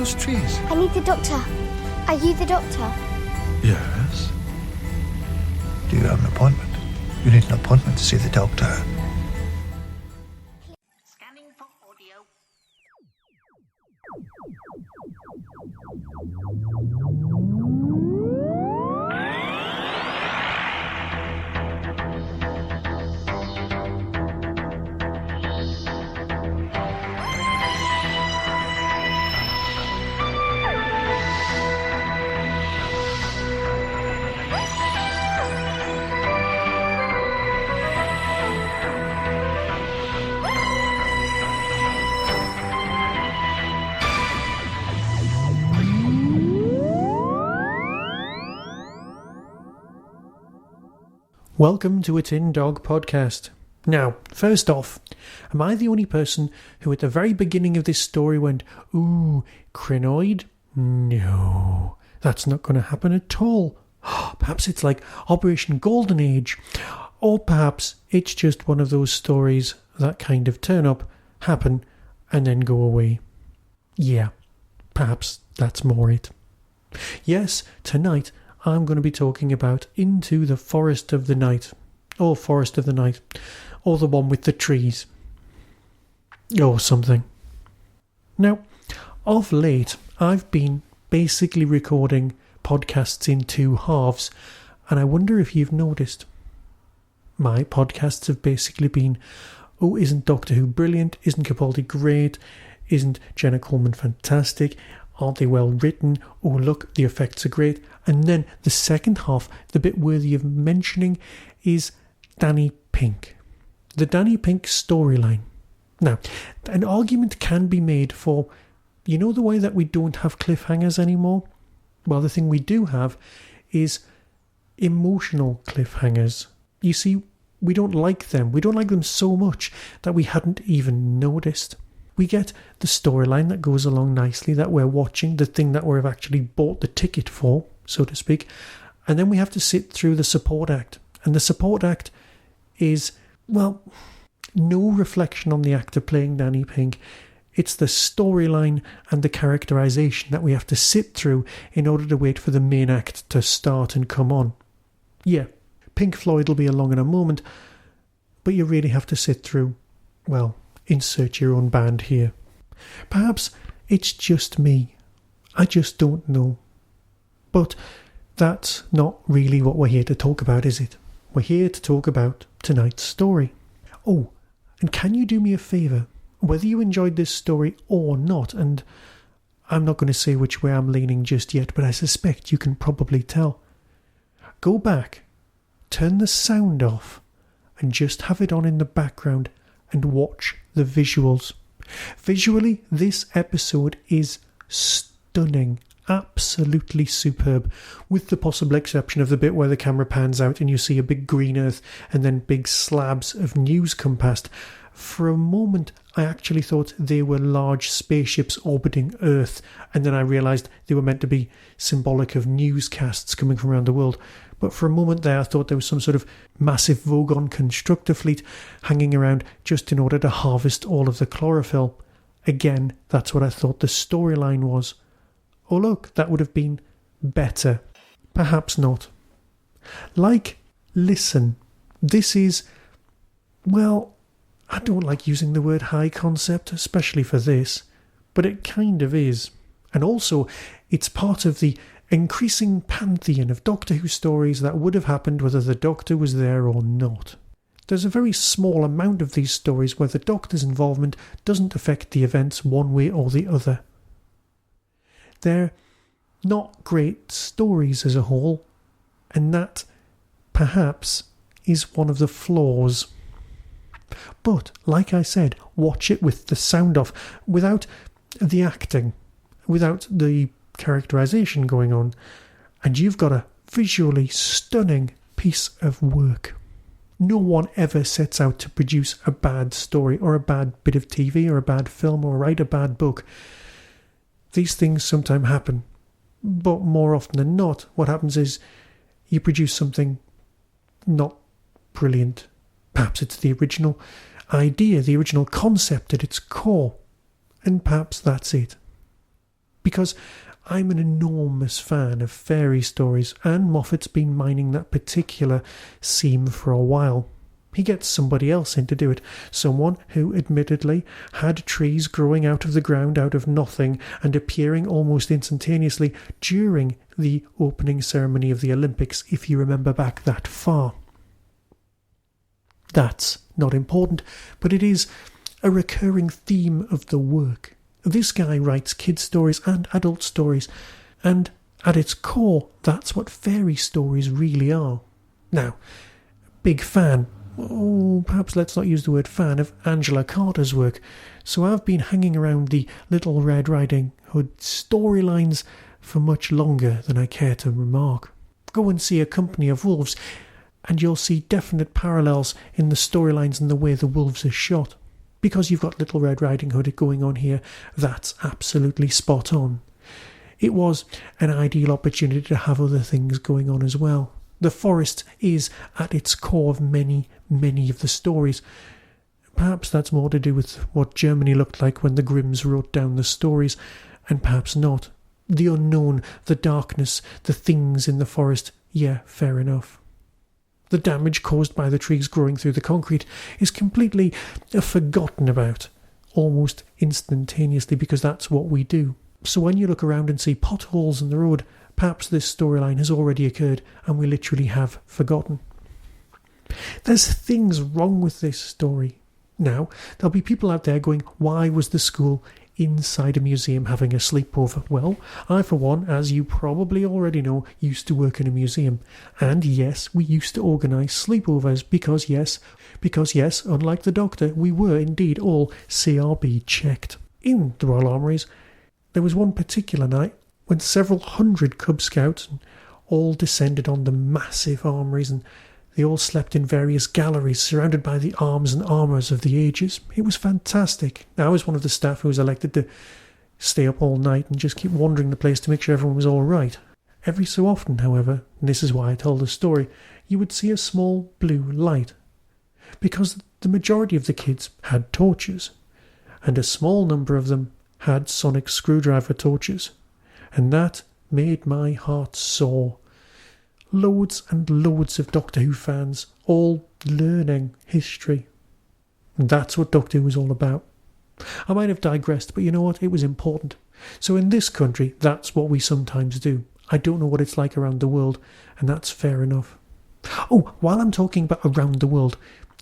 those trees? I need the doctor. Are you the doctor? Yes. Do you have an appointment? You need an appointment to see the doctor. Scanning for audio. Welcome to a Tin Dog podcast. Now, first off, am I the only person who at the very beginning of this story went, ooh, crinoid? No, that's not going to happen at all. Perhaps it's like Operation Golden Age. Or perhaps it's just one of those stories that kind of turn up, happen, and then go away. Yeah, perhaps that's more it. Yes, tonight I'm going to be talking about Into the Forest of the Night, or Forest of the Night, or the one with the trees, or something. Now, of late, I've been basically recording podcasts in two halves, and I wonder if you've noticed. My podcasts have basically been, oh, isn't Doctor Who brilliant? Isn't Capaldi great? Isn't Jenna Coleman fantastic? Aren't they well written? Oh, look, the effects are great. And then the second half, the bit worthy of mentioning, is Danny Pink. The Danny Pink storyline. Now, an argument can be made for, you know the way that we don't have cliffhangers anymore? Well, the thing we do have is emotional cliffhangers. You see, we don't like them. We don't like them so much that we hadn't even noticed. We get the storyline that goes along nicely, that we're watching, the thing that we've actually bought the ticket for, so to speak, and then we have to sit through the support act. And the support act is, well, no reflection on the actor playing Danny Pink. It's the storyline and the characterisation that we have to sit through in order to wait for the main act to start and come on. Yeah, Pink Floyd will be along in a moment, but you really have to sit through, well, insert your own band here. Perhaps it's just me. I just don't know. But that's not really what we're here to talk about, is it? We're here to talk about tonight's story. Oh, and can you do me a favour? Whether you enjoyed this story or not, and I'm not going to say which way I'm leaning just yet, but I suspect you can probably tell. Go back, turn the sound off, and just have it on in the background and watch the visuals. Visually, this episode is stunning, absolutely superb, with the possible exception of the bit where the camera pans out and you see a big green earth and then big slabs of news come past. For a moment, I actually thought they were large spaceships orbiting Earth, and then I realised they were meant to be symbolic of newscasts coming from around the world. But for a moment there, I thought there was some sort of massive Vogon constructor fleet hanging around just in order to harvest all of the chlorophyll. Again, that's what I thought the storyline was. Oh look, that would have been better. Perhaps not. Listen. This is, well, I don't like using the word high concept, especially for this, but it kind of is. And also, it's part of the increasing pantheon of Doctor Who stories that would have happened whether the Doctor was there or not. There's a very small amount of these stories where the Doctor's involvement doesn't affect the events one way or the other. They're not great stories as a whole, and that, perhaps, is one of the flaws. But, like I said, watch it with the sound off, without the acting, without the characterisation going on, and you've got a visually stunning piece of work. No one ever sets out to produce a bad story or a bad bit of TV or a bad film or write a bad book. These things sometimes happen, but more often than not, what happens is you produce something not brilliant. Perhaps it's the original idea, the original concept at its core, and perhaps that's it. because I'm an enormous fan of fairy stories, and Moffat's been mining that particular seam for a while. He gets somebody else in to do it, someone who admittedly had trees growing out of the ground out of nothing and appearing almost instantaneously during the opening ceremony of the Olympics, if you remember back that far. That's not important, but it is a recurring theme of the work. This guy writes kids' stories and adult stories, and at its core, that's what fairy stories really are. Now, big fan, perhaps let's not use the word fan, of Angela Carter's work, so I've been hanging around the Little Red Riding Hood storylines for much longer than I care to remark. Go and see A Company of Wolves, and you'll see definite parallels in the storylines and the way the wolves are shot. Because you've got Little Red Riding Hood going on here, that's absolutely spot on. It was an ideal opportunity to have other things going on as well. The forest is at its core of many, many of the stories. Perhaps that's more to do with what Germany looked like when the Grimms wrote down the stories, and perhaps not. The unknown, the darkness, the things in the forest, yeah, fair enough. The damage caused by the trees growing through the concrete is completely forgotten about, almost instantaneously, because that's what we do. So when you look around and see potholes in the road, perhaps this storyline has already occurred and we literally have forgotten. There's things wrong with this story. Now, there'll be people out there going, why was the school inside a museum having a sleepover? Well, I for one, as you probably already know, used to work in a museum, and yes, we used to organise sleepovers because yes, unlike the Doctor, we were indeed all CRB checked. In the Royal Armouries, there was one particular night when several hundred Cub Scouts all descended on the massive armouries, and they all slept in various galleries surrounded by the arms and armours of the ages. It was fantastic. I was one of the staff who was elected to stay up all night and just keep wandering the place to make sure everyone was all right. Every so often, however, and this is why I told the story, you would see a small blue light, because the majority of the kids had torches, and a small number of them had sonic screwdriver torches, and that made my heart soar. Loads and loads of Doctor Who fans, all learning history. And that's what Doctor Who was all about. I might have digressed, but you know what? It was important. So in this country, that's what we sometimes do. I don't know what it's like around the world, and that's fair enough. Oh, while I'm talking about around the world,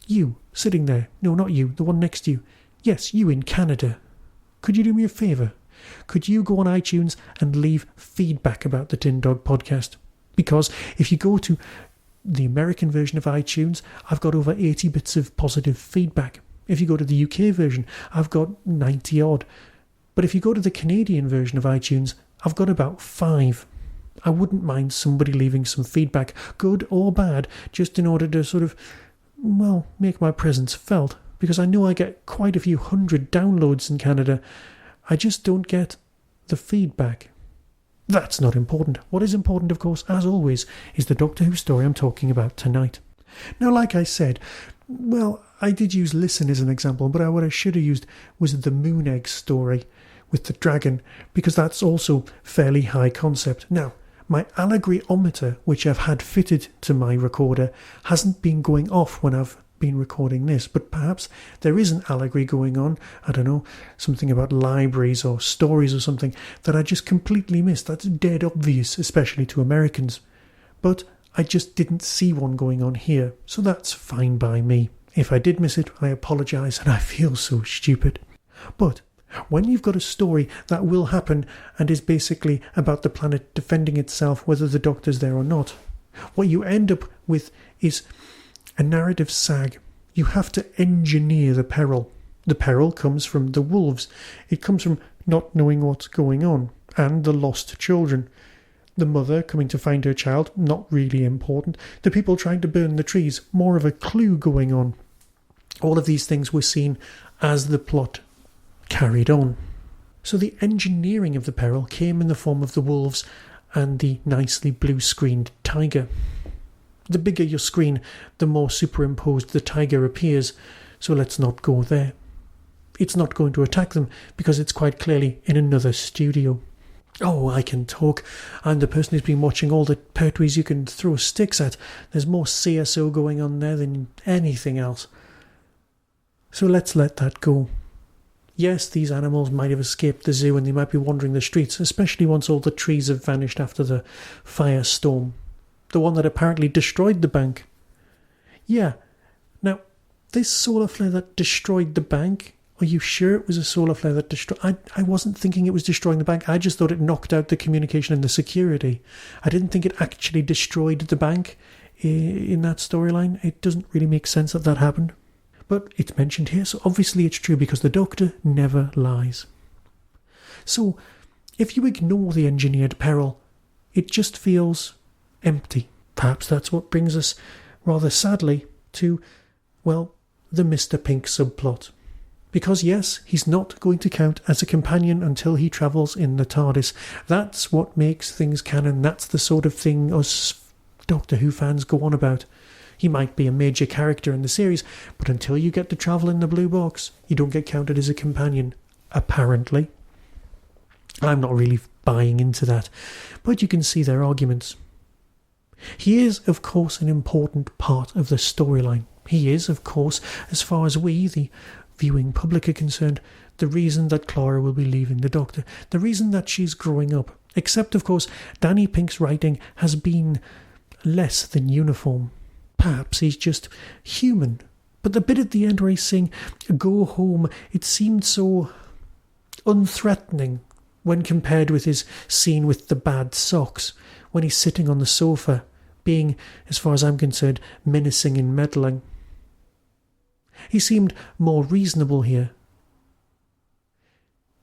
you, sitting there, no, not you, the one next to you, yes, you in Canada, could you do me a favour? Could you go on iTunes and leave feedback about the Tin Dog podcast? Because if you go to the American version of iTunes, I've got over 80 bits of positive feedback. If you go to the UK version, I've got 90 odd. But if you go to the Canadian version of iTunes, I've got about 5. I wouldn't mind somebody leaving some feedback, good or bad, just in order to sort of, well, make my presence felt. Because I know I get quite a few hundred downloads in Canada. I just don't get the feedback. That's not important. What is important, of course, as always, is the Doctor Who story I'm talking about tonight. Now, like I said, well, I did use Listen as an example, but what I should have used was the Moon Egg story with the dragon, because that's also fairly high concept. Now, my allegory-ometer, which I've had fitted to my recorder, hasn't been going off when I've been recording this, but perhaps there is an allegory going on, I don't know, something about libraries or stories or something that I just completely missed. That's dead obvious, especially to Americans. But I just didn't see one going on here, so that's fine by me. If I did miss it, I apologise, and I feel so stupid. But when you've got a story that will happen and is basically about the planet defending itself whether the Doctor's there or not, what you end up with is a narrative sag. You have to engineer the peril. The peril comes from the wolves. It comes from not knowing what's going on, and the lost children. The mother coming to find her child, not really important. The people trying to burn the trees, more of a clue going on. All of these things were seen as the plot carried on. So the engineering of the peril came in the form of the wolves and the nicely blue-screened tiger. The bigger your screen, the more superimposed the tiger appears, so let's not go there. It's not going to attack them because it's quite clearly in another studio. Oh, I can talk. I'm the person who's been watching all the pertwees you can throw sticks at. There's more CSO going on there than anything else. So let's let that go. Yes, these animals might have escaped the zoo and they might be wandering the streets, especially once all the trees have vanished after the firestorm. The one that apparently destroyed the bank. Yeah. Now, this solar flare that destroyed the bank, are you sure it was a solar flare that destroyed... I wasn't thinking it was destroying the bank. I just thought it knocked out the communication and the security. I didn't think it actually destroyed the bank in that storyline. It doesn't really make sense that that happened. But it's mentioned here, so obviously it's true because the Doctor never lies. So, if you ignore the engineered peril, it just feels empty. Perhaps that's what brings us, rather sadly, to, well, the Mr. Pink subplot. Because yes, he's not going to count as a companion until he travels in the TARDIS. That's what makes things canon. That's the sort of thing us Doctor Who fans go on about. He might be a major character in the series, but until you get to travel in the blue box, you don't get counted as a companion, apparently. I'm not really buying into that, but you can see their arguments. He is, of course, an important part of the storyline. He is, of course, as far as we, the viewing public, are concerned, the reason that Clara will be leaving the Doctor, the reason that she's growing up. Except, of course, Danny Pink's writing has been less than uniform. Perhaps he's just human. But the bit at the end where he's saying, "Go home," it seemed so unthreatening when compared with his scene with the bad socks, when he's sitting on the sofa, being, as far as I'm concerned, menacing and meddling. He seemed more reasonable here.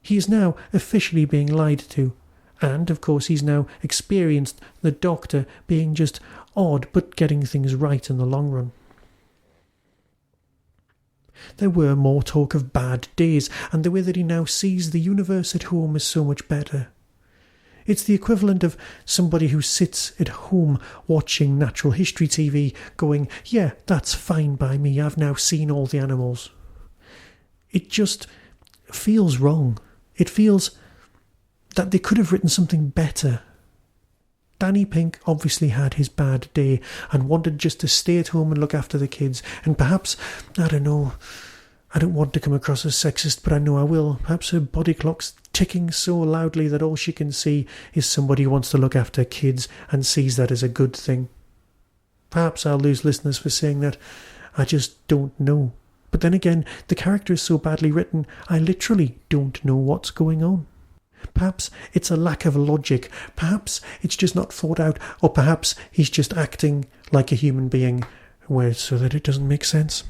He is now officially being lied to, and, of course, he's now experienced the Doctor being just odd but getting things right in the long run. There were more talk of bad days, and the way that he now sees the universe at home is so much better. It's the equivalent of somebody who sits at home watching natural history TV going, "Yeah, that's fine by me, I've now seen all the animals." It just feels wrong. It feels that they could have written something better. Danny Pink obviously had his bad day and wanted just to stay at home and look after the kids, and perhaps, I don't know, I don't want to come across as sexist, but I know I will, perhaps her body clock's ticking so loudly that all she can see is somebody who wants to look after kids and sees that as a good thing. Perhaps I'll lose listeners for saying that. I just don't know. But then again, the character is so badly written, I literally don't know what's going on. Perhaps it's a lack of logic, perhaps it's just not thought out, or perhaps he's just acting like a human being so that it doesn't make sense.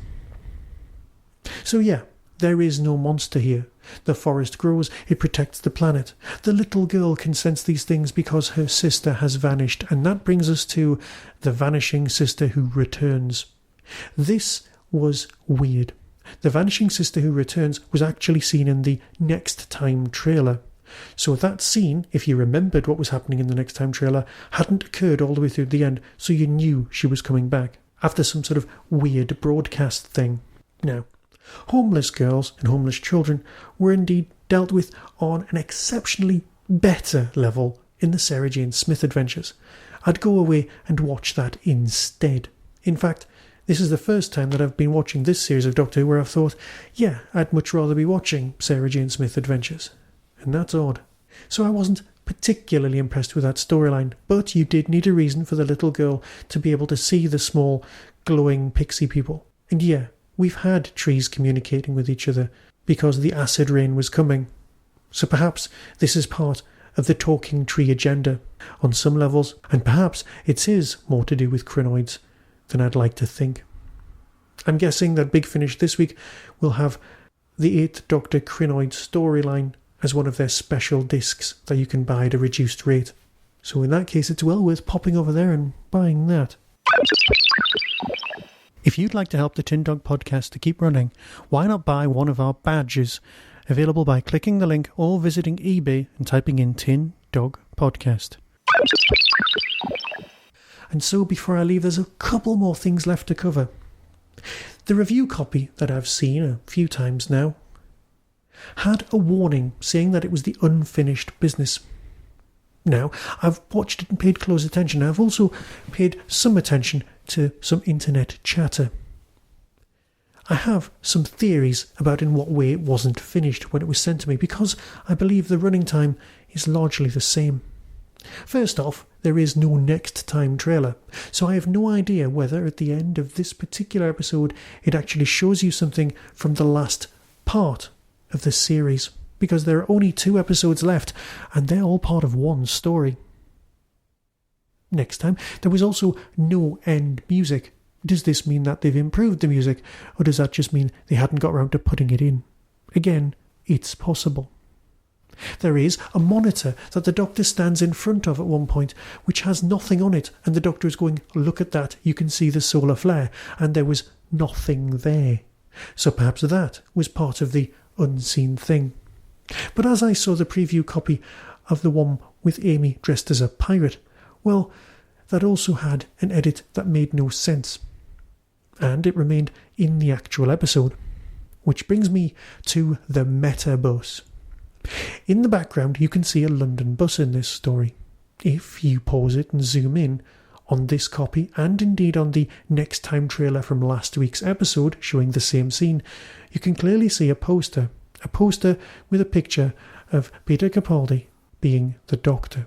So yeah, there is no monster here. The forest grows, it protects the planet. The little girl can sense these things because her sister has vanished, and that brings us to the vanishing sister who returns. This was weird. The vanishing sister who returns was actually seen in the Next Time trailer. So that scene, if you remembered what was happening in the Next Time trailer, hadn't occurred all the way through the end, so you knew she was coming back, after some sort of weird broadcast thing. Now, homeless girls and homeless children were indeed dealt with on an exceptionally better level in the Sarah Jane Smith adventures. I'd go away and watch that instead. In fact, this is the first time that I've been watching this series of Doctor Who where I've thought, yeah, I'd much rather be watching Sarah Jane Smith adventures. And that's odd. So I wasn't particularly impressed with that storyline, but you did need a reason for the little girl to be able to see the small, glowing pixie people. And yeah, we've had trees communicating with each other because the acid rain was coming. So perhaps this is part of the talking tree agenda on some levels, and perhaps it is more to do with crinoids than I'd like to think. I'm guessing that Big Finish this week will have the 8th Doctor crinoid storyline as one of their special discs that you can buy at a reduced rate. So in that case, it's well worth popping over there and buying that. If you'd like to help the Tin Dog podcast to keep running, why not buy one of our badges, available by clicking the link or visiting eBay and typing in Tin Dog Podcast. And so before I leave, there's a couple more things left to cover. The review copy that I've seen a few times now had a warning saying that it was the unfinished business. Now, I've watched it and paid close attention. I've also paid some attention to some internet chatter. I have some theories about in what way it wasn't finished when it was sent to me, because I believe the running time is largely the same. First off, there is no next time trailer, so I have no idea whether at the end of this particular episode it actually shows you something from the last part of the series, because there are only 2 episodes left and they're all part of one story. Next time, there was also no end music. Does this mean that they've improved the music, or does that just mean they hadn't got around to putting it in? Again, it's possible. There is a monitor that the Doctor stands in front of at one point, which has nothing on it, and the Doctor is going, look at that, you can see the solar flare, and there was nothing there. So perhaps that was part of the unseen thing. But as I saw the preview copy of the one with Amy dressed as a pirate, well, that also had an edit that made no sense. And it remained in the actual episode. Which brings me to the meta bus. In the background you can see a London bus in this story. If you pause it and zoom in on this copy, and indeed on the next time trailer from last week's episode showing the same scene, you can clearly see a poster with a picture of Peter Capaldi being the Doctor.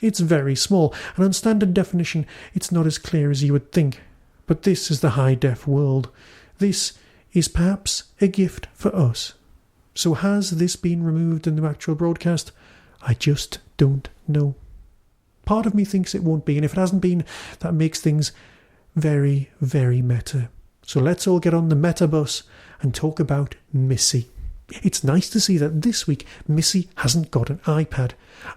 It's very small, and on standard definition it's not as clear as you would think, but this is the high-def world. This is perhaps a gift for us. So has this been removed in the actual broadcast? I just don't know. Part of me thinks it won't be, and if it hasn't been, that makes things very, very meta. So let's all get on the meta bus and talk about Missy. It's nice to see that this week Missy hasn't got an iPad.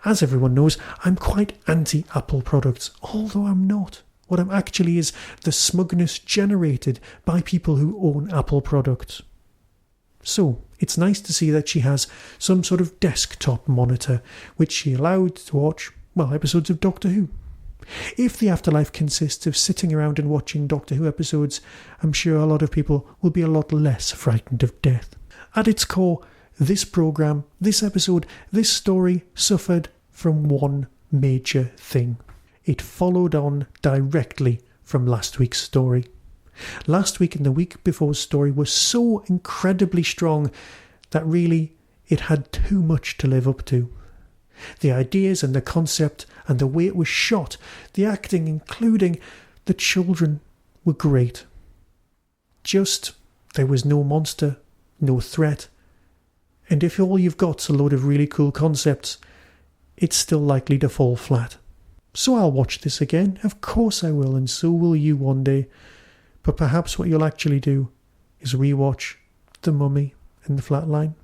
As everyone knows, I'm quite anti-Apple products, although I'm not. What I'm actually is the smugness generated by people who own Apple products. So, it's nice to see that she has some sort of desktop monitor, which she allowed to watch, episodes of Doctor Who. If the afterlife consists of sitting around and watching Doctor Who episodes, I'm sure a lot of people will be a lot less frightened of death. At its core, this programme, this episode, this story suffered from one major thing. It followed on directly from last week's story. Last week and the week before's story was so incredibly strong that really it had too much to live up to. The ideas and the concept and the way it was shot, the acting, including the children, were great. Just there was no monster, no threat, and if all you've got's a load of really cool concepts, it's still likely to fall flat. So I'll watch this again, of course I will, and so will you one day. But perhaps what you'll actually do is rewatch The Mummy and The Flatline.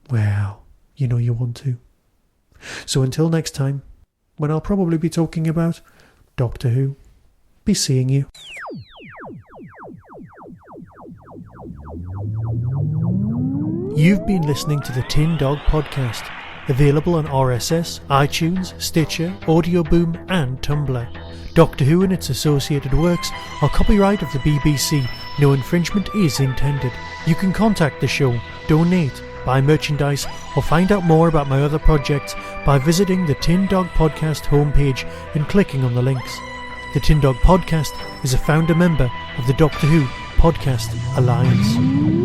Well, you know you want to. So until next time, when I'll probably be talking about Doctor Who, be seeing you. You've been listening to the Tin Dog Podcast, available on RSS, iTunes, Stitcher, Audio Boom and Tumblr. Doctor Who and its associated works are copyright of the BBC. No infringement is intended. You can contact the show, donate, buy merchandise or find out more about my other projects by visiting the Tin Dog Podcast homepage and clicking on the links. The Tin Dog Podcast is a founder member of the Doctor Who Podcast Alliance.